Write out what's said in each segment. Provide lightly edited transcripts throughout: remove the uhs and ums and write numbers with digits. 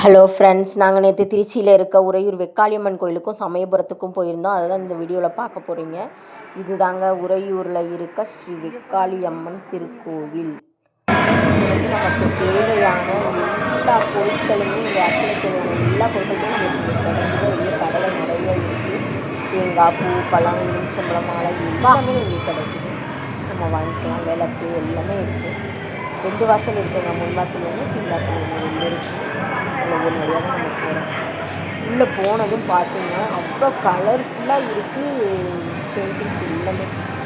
Hello friends, நாங்கள் நேற்று திருச்சியில் இருக்க உறையூர் வெக்காளியம்மன் கோயிலுக்கும் சமயபுரத்துக்கும் போயிருந்தோம். அதை தான் இந்த வீடியோவில் பார்க்க போகிறீங்க. இது தாங்க உறையூரில் இருக்க ஸ்ரீ வெக்காளியம்மன் திருக்கோவில். இது நமக்கு தேவையான எல்லா பொருட்களுமே, இங்கே அர்ச்சனை தேவையான எல்லா பொருட்களுமே நமக்கு கிடைக்குது. வெளியே கடையில் நிறைய இருக்குது. தேங்காய், பூ, பழம், எலுமிச்சம்பழம், மாலை எல்லாமே இங்கே கிடைக்குது. நம்ம வாங்கிக்கலாம். விளக்கு எல்லாமே இருக்குது. 2 வாசல் இருக்குங்க. முன் வாசல் ஒன்று, பின் வாசல் ஒன்று, 2 இருக்குது. ஒவ்வொரு வழியாக தான் நம்ம போகிறோம். உள்ளே போனதும் பார்த்தீங்கன்னா அவ்வளோ கலர்ஃபுல்லாக இருக்குது. பெயிண்டிங்ஸ்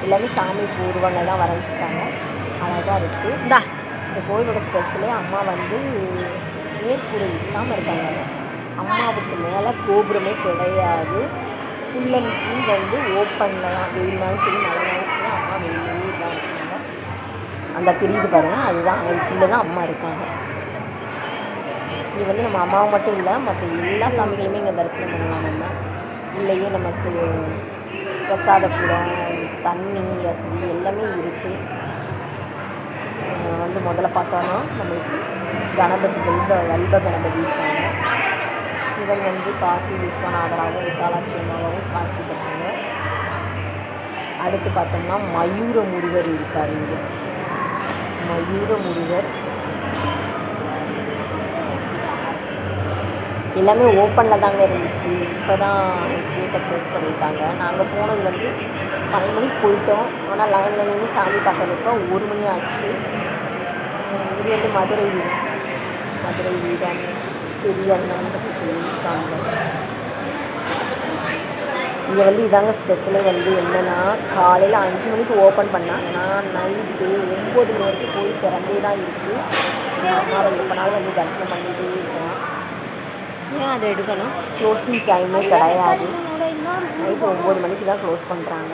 எல்லாமே சாமி உருவங்கள் தான் வரைஞ்சிருக்காங்க. அழகாக இருக்குது. இந்த கோயிலோட ஸ்பெஷலே அம்மா வந்து மேற்கூரை இல்லாமல் இருக்காங்க. அம்மாவுக்கு மேலே கோபுரமே கிடையாது. ஃபுல் அண்ட் ஃபுல் வந்து ஓப்பனில் தான். வெயில்னாலும் சரி, மழைனாலும் சரி, அம்மா வெளியே தான் இருக்காங்க. அந்த தெரியுது பாருங்கள், அதுதான் அதுக்குள்ளே தான் அம்மா இருக்காங்க. இது வந்து நம்ம அம்மாவை மட்டும் இல்லை, மற்ற எல்லா சாமிகளுமே இங்கே தரிசனம் பண்ணலாம். நம்ம உள்ளேயே நமக்கு பிரசாத கூடம், தண்ணி வசதி எல்லாமே இருக்குது. வந்து முதல்ல பார்த்தோன்னா நம்மளுக்கு கணபதி வல்ப கணபதி இருக்காங்க. சிவன் வந்து காசி விஸ்வநாதராகவும் விசாலாட்சி அம்மாவும் காட்சி தருவாங்க. அடுத்து பார்த்தோம்னா மயூர முருகர் இருக்கார். இங்கே மயூர முருகர் எல்லாமே ஓப்பனில் தாங்க இருந்துச்சு. இப்போ தான் கேட்டை க்ளோஸ் பண்ணியிருக்காங்க. நாங்கள் போனது வந்து 12 மணிக்கு போயிட்டோம். ஆனால் லைனில் நின்று சாமி பார்க்கறதுக்கு 1 மணி ஆச்சு. இது வந்து மதுரை வீடன் பெரிய அண்ணன் சொல்லி சாமி. இங்கே வந்து இதாங்க ஸ்பெஷலே வந்து என்னென்னா, காலையில் 5 மணிக்கு ஓப்பன் பண்ணாங்கன்னா நைட்டு 9 மணி வரைக்கும் போய் திறந்தே தான் இருக்குது. அம்மாவை எப்போனாலும் வந்து தரிசனம் பண்ணிகிட்டே இருக்கலாம். ஏன் அதை எடுக்கணும்? க்ளோஸிங் டைமே கிடையாது. நைட்டு 9 மணிக்கு தான் க்ளோஸ் பண்ணுறாங்க.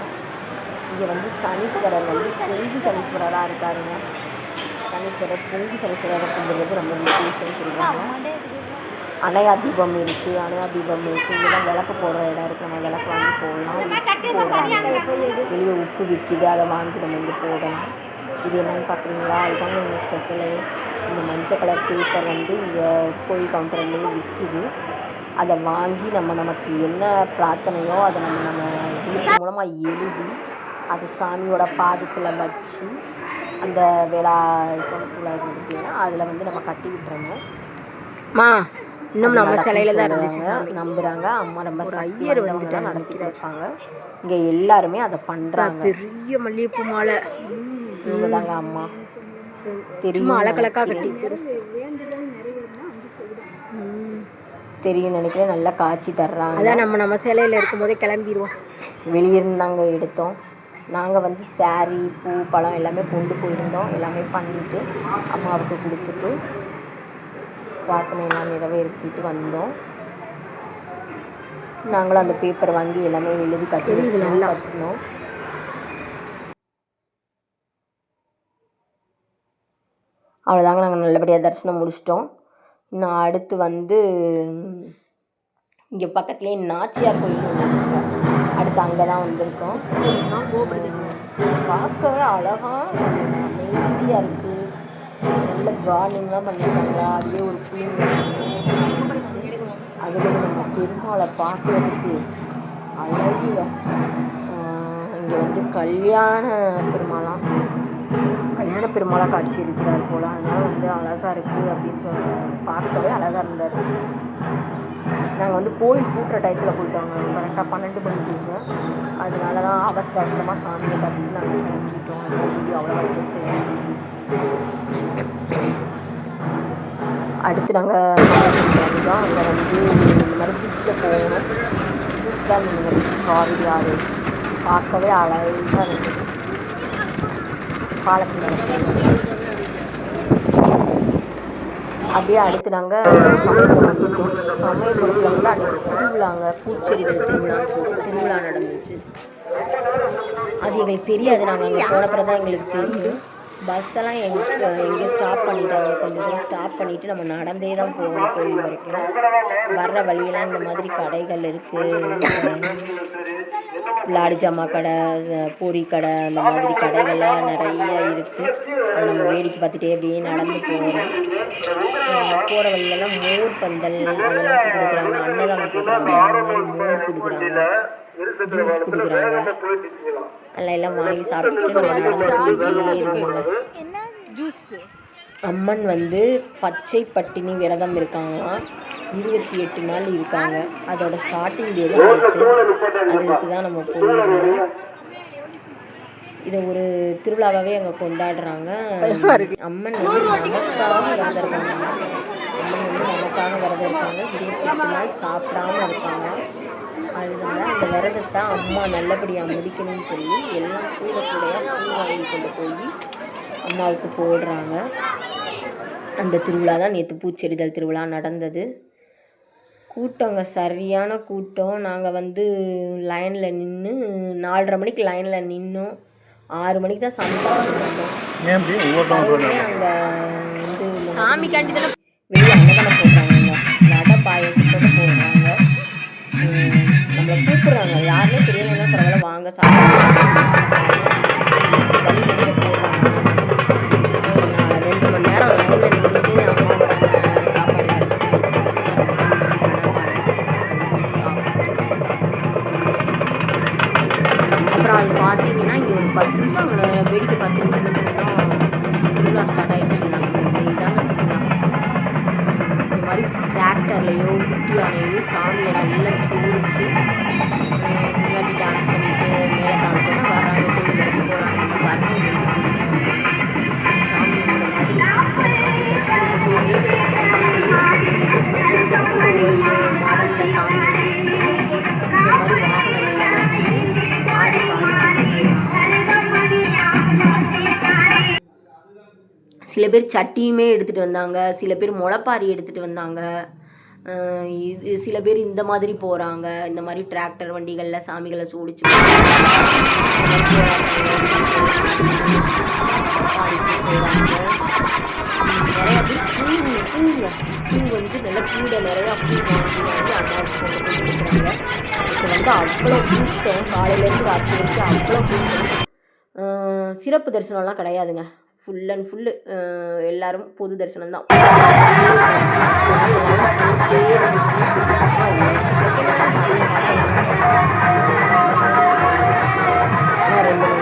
இங்கே வந்து சனீஸ்வரர் வந்து பொங்கு சனீஸ்வரராக இருக்காருங்க. சனீஸ்வரர் பொங்கு சனீஸ்வரரை கும்பிடுறது ரொம்ப விசேஷம்னு சொல்லுவாங்க. அணையா தீபம் இருக்குது. இங்கே தான் விளக்கு போடுற இடம் இருக்குது. நம்ம விளக்கு வாங்கி போடலாம். வெளியே உப்பு விற்கிது, அதை வாங்கி நம்ம இங்கே போடலாம். இது என்னென்னு பார்க்குறீங்களா? இதுதாங்க இங்கே ஸ்பெஷலு. இந்த மஞ்சள் கலர் பேப்பர் வந்து இங்கே கோயில் கவுண்டர்லேயே விற்கிது. அதை வாங்கி நமக்கு என்ன பிரார்த்தனையோ அதை நம்ம எழுத்து மூலமாக எழுதி அது சாமியோட பாதத்தில் வச்சு அந்த விழா சூழல் இருந்துச்சுன்னா அதில் வந்து நம்ம கட்டி விட்டுறணும். இன்னும் நம்ம சிலையில் தான் இருந்துச்சு நம்புகிறாங்க. அம்மா ரொம்ப ஐயர் வந்துட்டு நடத்தி வைப்பாங்க. இங்கே எல்லாருமே அதை பண்ணுறாங்க. பெரிய மல்லிகைப்பூ மாலை இவங்க தாங்க அம்மா. தெரியும், அழகழகாக கட்டி தெரியும் நினைக்கிறேன். நல்லா காட்சி தர்றாங்க. அதான் நம்ம சிலையில் இருக்கும்போதே கிளம்பிடுவோம். வெளியிருந்தாங்க எடுத்தோம். நாங்கள் வந்து சாரி, பூ, பழம் எல்லாமே கொண்டு போயிருந்தோம். எல்லாமே பண்ணிவிட்டு அம்மாவுக்கு கொடுத்துட்டு பிரார்த்தனையெல்லாம் நிறைவேற்றிட்டு வந்தோம். நாங்களும் அந்த பேப்பரை வாங்கி எல்லாமே எழுதி கட்டினோம். அவ்வளோதாங்க, நாங்கள் நல்லபடியாக தரிசனம் முடிச்சிட்டோம். இன்னும் அடுத்து வந்து இங்கே பக்கத்துலேயே நாச்சியார் கோயில் ஒன்று. அடுத்து அங்கே தான் வந்திருக்கோம். பார்க்கவே அழகாக அமைதியாக இருக்குது. நல்ல கார்டனிங்லாம் பண்ணியிருக்காங்க. அதுவே ஒரு புளிங்க அதுலேயே நம்ம பெருமாளை பார்க்குறதுக்கு அழகுங்க. இங்கே வந்து கல்யாண பெருமாளாக காட்சி அளிக்கிறார் போல். அதனால் வந்து அழகாக இருக்குது அப்படின்னு சொல்லி பார்க்கவே அழகாக இருந்தார். நாங்கள் வந்து கோயில் பூட்டுற டயத்தில் போயிட்டோங்க. கரெக்டாக 12 மணி பூஜை. அதனால தான் அவசரமாக சாமியை பார்த்துட்டு நாங்கள் கிளம்பிட்டோம். வீடியோ அவ்வளோவா இருக்குது. அடுத்து நாங்கள் தான் அங்கே வந்து இந்த மாதிரி பீச்சில் போகணும். சூப்பராக இருந்தது பீச். காவிரி ஆறு பார்க்கவே அழகாக இருந்தது. பாலத்தில் அப்படியே அடுத்து நாங்கள் சமயபுரம் வந்துட்டோம். சமயபுரத்தில் வந்து அன்றைக்கி திருவிழாங்க, பூச்செடிகள் திருவிழா நடந்துச்சு. அது எங்களுக்கு தெரியாது. நாங்கள் அங்கே போனப்பறம் தான் எங்களுக்கு தெரியும். பஸ்ஸெல்லாம் எங்கே ஸ்டாப் பண்ணிட்டாங்க. கொஞ்சம் தூரம் ஸ்டாப் பண்ணிவிட்டு நம்ம நடந்தே தான் போகணும் கோயில் வரைக்கும். வர்ற வழியெல்லாம் இந்த மாதிரி கடைகள் இருக்குது. விளாடி ஜாமா கடை, பொரி கடை, அந்த மாதிரி கடைகள்லாம் நிறைய இருக்குது. அதை நம்ம வேடிக்கை பார்த்துட்டே அப்படியே நடந்து போகிறோம். போகிற வழியிலலாம் மோர் பந்தல் அதெல்லாம் கொடுக்குறாங்க, அன்னதானம் போடுறாங்க, அந்த மாதிரி மோர் கொடுக்குறாங்க, ஜூஸ் கொடுக்குறாங்க. எல்லாம் வாங்கி சாப்பிட்டுட்டு நம்ம ஜூஸ். அம்மன் வந்து பச்சை பட்டினி விரதம் இருக்காங்களாம். 28 நாள் இருக்காங்க. அதோட ஸ்டார்டிங் டே தான் அதுக்கு தான் நம்ம போயிருந்தோம். இதை ஒரு திருவிழாவாகவே அங்கே கொண்டாடுறாங்க. அம்மன் வந்து நமக்காக விரதம் இருக்காங்க. அம்மன் வந்து நமக்காக விரதம் இருக்காங்க. 28 நாள் சாப்பிடாம இருக்காங்க. அதனால அந்த விரதத்தை அம்மா நல்லபடியாக முடிக்கணும்னு சொல்லி எல்லாம் கூட கூடையாக பூ வாங்கி கொண்டு போய் அம்மாவுக்கு போடுறாங்க. அந்த திருவிழா தான் நேற்று பூச்செறிதல் திருவிழா நடந்தது. கூட்டங்க சரியான கூட்டம். நாங்கள் வந்து லைனில் நின்று 4:30 மணிக்கு லைனில் நின்னோம். 6 மணிக்கு தான் சாமி பார்த்துருந்தோம். அங்கே வந்து சாமிக்காண்டி தானே வெளியே அன்னதானம் போடுறாங்க. வடை பாயசத்தோடு போடுறாங்க. நம்மளை கூப்பிட்றாங்க, யாருமே தெரியலன்னா பரவாயில்ல வாங்க சாப்பிடுறாங்க. 2 மணி நேரம் லைனில் நின்றுட்டு அம்மா வராங்க சாப்பாடு அப்புறம் அது பார்த்தீங்கன்னா இங்கே ஒரு 10 நிமிஷம் வேடிக்கை பார்த்துட்டு திருவிழா ஸ்டார்ட் ஆகிடுச்சுருந்தாங்க. இந்த மாதிரி டிராக்டர்லேயோ குட்டி யானையிலையோ சாமியை நல்லா சூடிச்சு முன்னாடி டான்ஸ் பண்ணிட்டு மேலே காமிக்கணும் வராங்க, கோயில் வரைக்கும் போகிறாங்க. சாமி இந்த மாதிரி மாடலில் சாமி இந்த மாதிரி வாகனங்கள்லாம் வச்சு ஆடி பாடி. சில பேர் சட்டியுமே எடுத்துகிட்டு வந்தாங்க, சில பேர் முளைப்பாரி எடுத்துகிட்டு வந்தாங்க. இது சில பேர் இந்த மாதிரி போகிறாங்க. இந்த மாதிரி டிராக்டர் வண்டிகளில் சாமிகளை சூடிச்சு போகிறாங்க. நிறையா பேர் பூ வந்து நல்லா கூட நிறையா பூ வாங்கி அம்மாவுக்கு கொண்டு போய் கொடுக்குறாங்க. இப்போ வந்து அவ்வளோ கூட்டம், காலையிலேருந்து ராத்திரி வரைக்கும் அவ்வளோ கூட்டம். சிறப்பு தரிசனம்லாம் கிடையாதுங்க. ஃபுல் அண்ட் ஃபுல்லு எல்லோரும் பொது தரிசனம் தான். 2